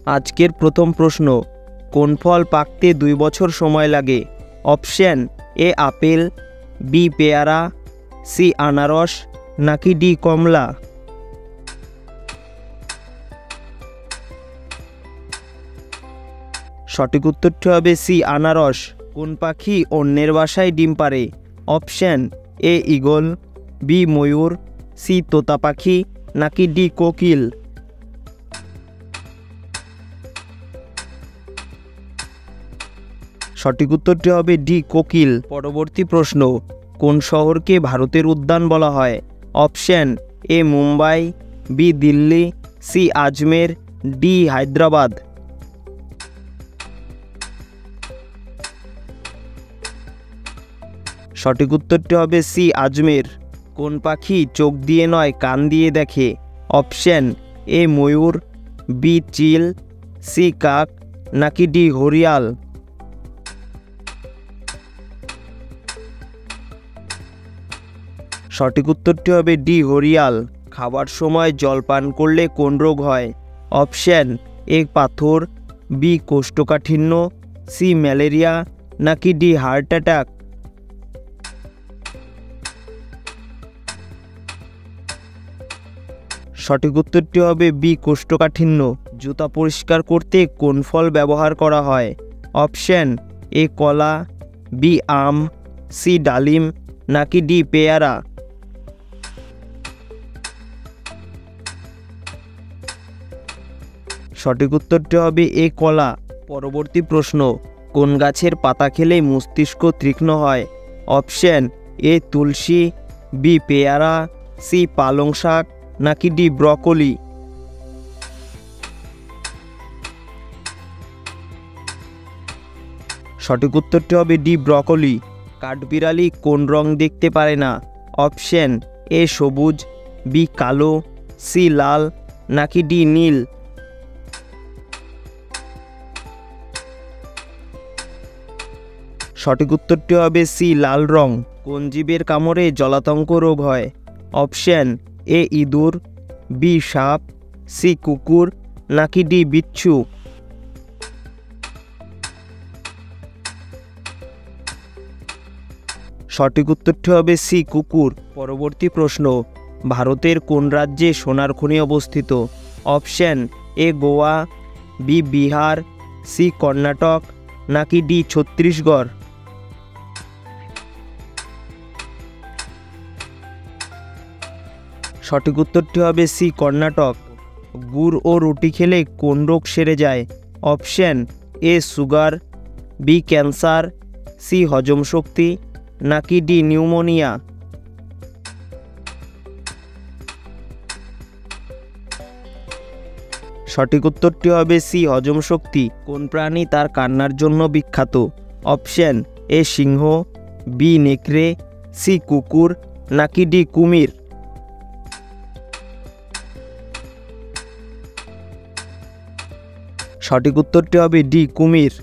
আজকের প্রথম প্রশ্ন, কোন ফল পাকতে 2 বছর সময় লাগে? অপশন এ আপেল, বি পেয়ারা, সি আনারস, নাকি ডি কমলা? সঠিক উত্তরটি হবে সি আনারস। কোন পাখি অন্যের বাসায় ডিম পাড়ে? অপশন এ ঈগল, বি ময়ূর, সি তোতা পাখি, নাকি ডি কোকিল? সঠিক উত্তরটি হবে ডি কোকিল। পরবর্তী প্রশ্ন, কোন শহরকে ভারতের উদ্যান বলা হয়? Option A Mumbai, B Delhi, C Ajmer, D Hyderabad? সঠিক উত্তরটি হবে সি আজমের। কোন পাখি চোখ দিয়ে নয় কান দিয়ে দেখে? অপশন এ ময়ূর, বি চিল, সি কাক, নাকি ডি ঘড়িয়াল? সঠিক উত্তরটি হবে ডি ঘড়িয়াল। খাবার সময় জল পান করলে কোন রোগ হয়? অপশন এ পাথর, বি কোষ্ঠকাঠিন্য, সি ম্যালেরিয়া, নাকি ডি হার্ট অ্যাটাক? সঠিক উত্তরটি হবে বি কোষ্ঠকাঠিন্য। জুতা পরিষ্কার করতে কোন ফল ব্যবহার করা হয়? অপশন এ কলা, বি আম, সি ডালিম, নাকি ডি পেয়ারা? সঠিক উত্তরটি হবে এ কলা। পরবর্তী প্রশ্ন, কোন গাছের পাতা খেলে মস্তিষ্ক তীক্ষ্ণ হয়? অপশন এ তুলসী, বি পেয়ারা, সি পালং শাক, নাকি ডি ব্রকলি? সঠিক উত্তরটি হবে ডি ব্রকলি। কাঠবিড়ালি কোন রং দেখতে পারে না? অপশন এ সবুজ, বি কালো, সি লাল, নাকি ডি নীল? সঠিক উত্তরটি হবে সি লাল রং। কোন জীবের কামড়ে জলাতঙ্ক রোগ হয়? অপশন এ ইঁদুর, বি সাপ, সি কুকুর, নাকি ডি বিচ্ছু? সঠিক উত্তরটি হবে সি কুকুর। পরবর্তী প্রশ্ন, ভারতের কোন রাজ্যে সোনার খনি অবস্থিত? Option A Goa, B Bihar, C Karnataka, নাকি ডি ছত্তিশগড়? সঠিক উত্তরটি হবে সি কর্ণাটক। গুড় ও রুটি খেলে কোন রোগ সেরে যায়? Option A sugar, B cancer, C হজম শক্তি, নাকি ডি নিউমোনিয়া? সঠিক উত্তরটি হবে সি হজম শক্তি। কোন প্রাণী তার কান্নার জন্য বিখ্যাত? অপশন এ সিংহ, বি নেকড়ে, সি কুকুর, নাকি ডি কুমির? সঠিক উত্তরটি হবে ডি কুমির।